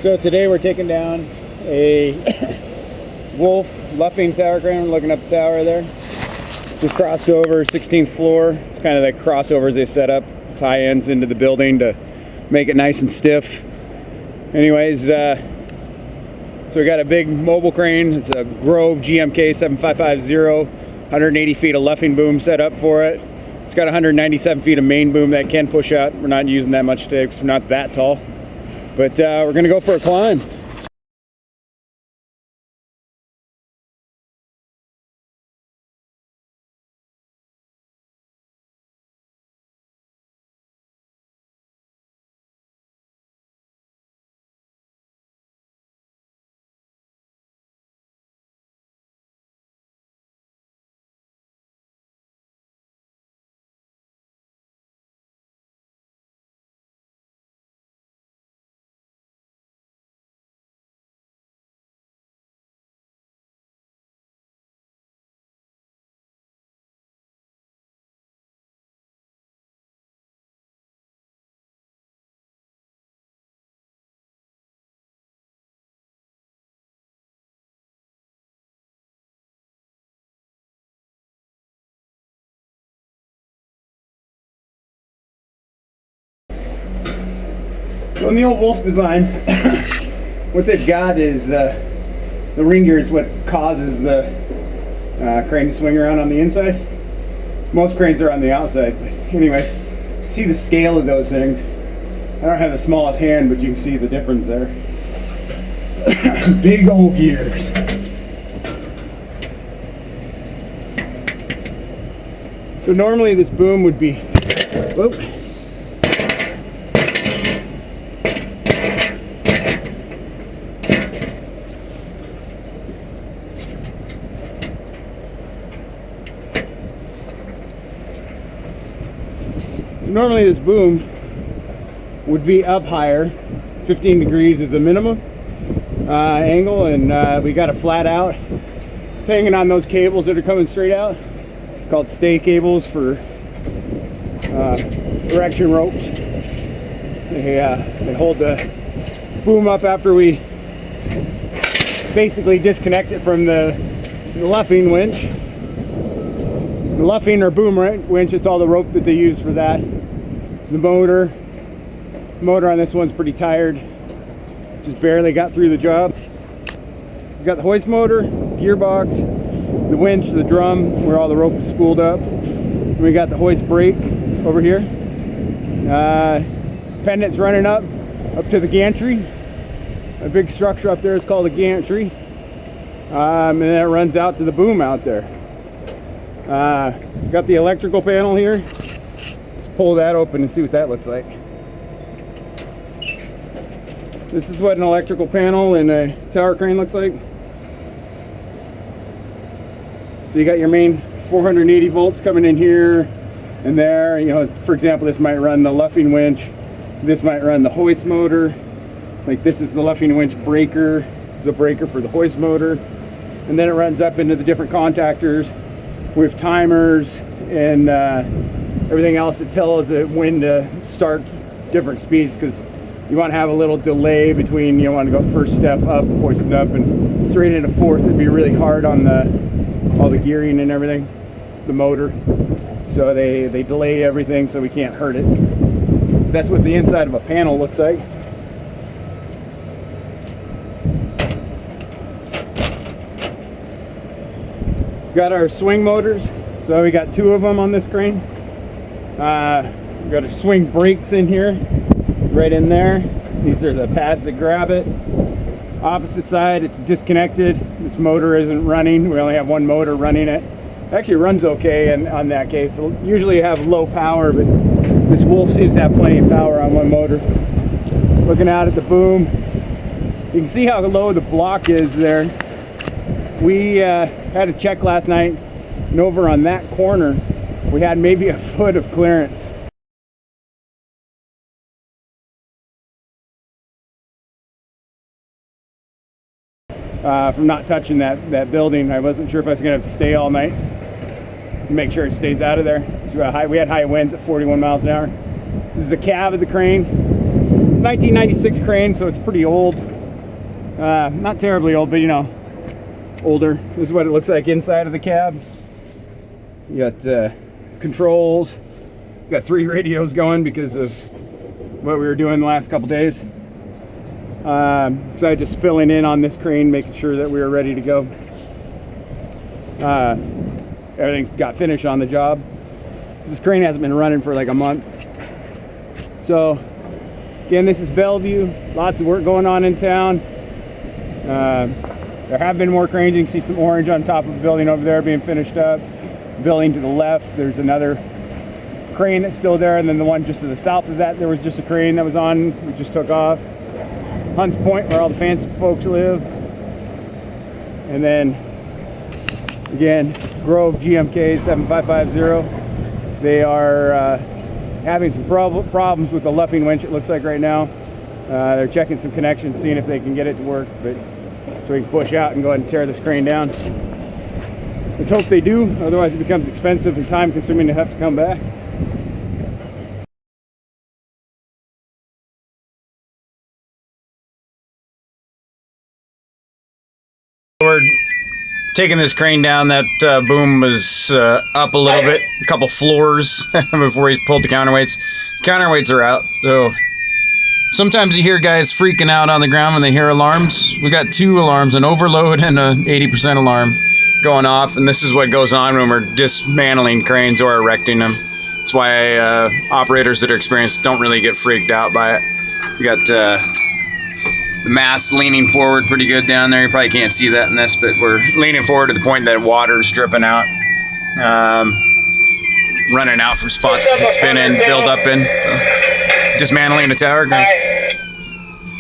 So today we're taking down a Wolff Luffing tower crane. We're looking up the tower there. Just crossed over 16th floor. It's kind of like crossovers they set up, tie-ins into the building to make it nice and stiff. Anyways, so we got a big mobile crane. It's a Grove GMK 7550, 180 feet of luffing boom set up for it. It's got 197 feet of main boom that can push out. We're not using that much today because we're not that tall. But we're going to go for a climb. So in the old Wolff design, what they've got is the ring gear is what causes the crane to swing around on the inside. Most cranes are on the outside. But anyway, see the scale of those things. I don't have the smallest hand, but you can see the difference there. Big old gears. So normally this boom would be, whoop. Normally this boom would be up higher. 15 degrees is the minimum angle, and we got it flat out. It's hanging on those cables that are coming straight out, called stay cables for erection ropes. They hold the boom up after we basically disconnect it from the luffing winch. The luffing or boom winch, it's all the rope that they use for that. The motor on this one's pretty tired. Just barely got through the job. We got the hoist motor, gearbox, the winch, the drum where all the rope is spooled up. And we got the hoist brake over here. Pendant's running up to the gantry. A big structure up there is called a gantry. And then it runs out to the boom out there. Got the electrical panel here. Let's pull that open and see what that looks like. This is what an electrical panel in a tower crane looks like. So you got your main 480 volts coming in here and there. You know, for example, this might run the luffing winch. This might run the hoist motor. Like this is the luffing winch breaker. It's the breaker for the hoist motor. And then it runs up into the different contactors with timers and everything else that tells it when to start different speeds, because you want to have a little delay between, you want to go first step up, hoisting up, and straight into fourth. It'd be really hard on all the gearing and everything, the motor. So they delay everything so we can't hurt it. That's what the inside of a panel looks like. Got our swing motors, so we got 2 of them on this crane. We got our swing brakes in here, right in there. These are the pads that grab it. Opposite side, it's disconnected. This motor isn't running. We only have one motor running it. It actually runs okay on that case. So usually you have low power, but this Wolff seems to have plenty of power on one motor. Looking out at the boom, you can see how low the block is there. We had a check last night, and over on that corner, we had maybe a foot of clearance. From not touching that building. I wasn't sure if I was going to have to stay all night and make sure it stays out of there. So we had high winds at 41 miles an hour. This is a cab of the crane. 1996 crane, so it's pretty old. Not terribly old, but you know, older. This is what it looks like inside of the cab. You got controls. You got 3 radios going because of what we were doing the last couple days. So I just filling in on this crane, making sure that we were ready to go. Everything's got finished on the job. This crane hasn't been running for like a month. So again, this is Bellevue. Lots of work going on in town. There have been more cranes. You can see some orange on top of the building over there being finished up. Building to the left, there's another crane that's still there, and then the one just to the south of that, there was just a crane that was on. We just took off. Hunts Point, where all the fancy folks live. And then again, Grove GMK 7550. They are having some problems with the luffing winch, it looks like right now. They're checking some connections, seeing if they can get it to work, but so we can push out and go ahead and tear this crane down. Let's hope they do, otherwise it becomes expensive and time consuming to have to come back. We're taking this crane down. That boom was up a little bit, a couple floors before he pulled the counterweights. Counterweights are out, so sometimes you hear guys freaking out on the ground when they hear alarms. We got 2 alarms, an overload and an 80% alarm going off, and this is what goes on when we're dismantling cranes or erecting them. That's why operators that are experienced don't really get freaked out by it. We got the mast leaning forward pretty good down there. You probably can't see that in this, but we're leaning forward to the point that water's dripping out. Running out from spots it's been in, build up in. Dismantling the tower crane.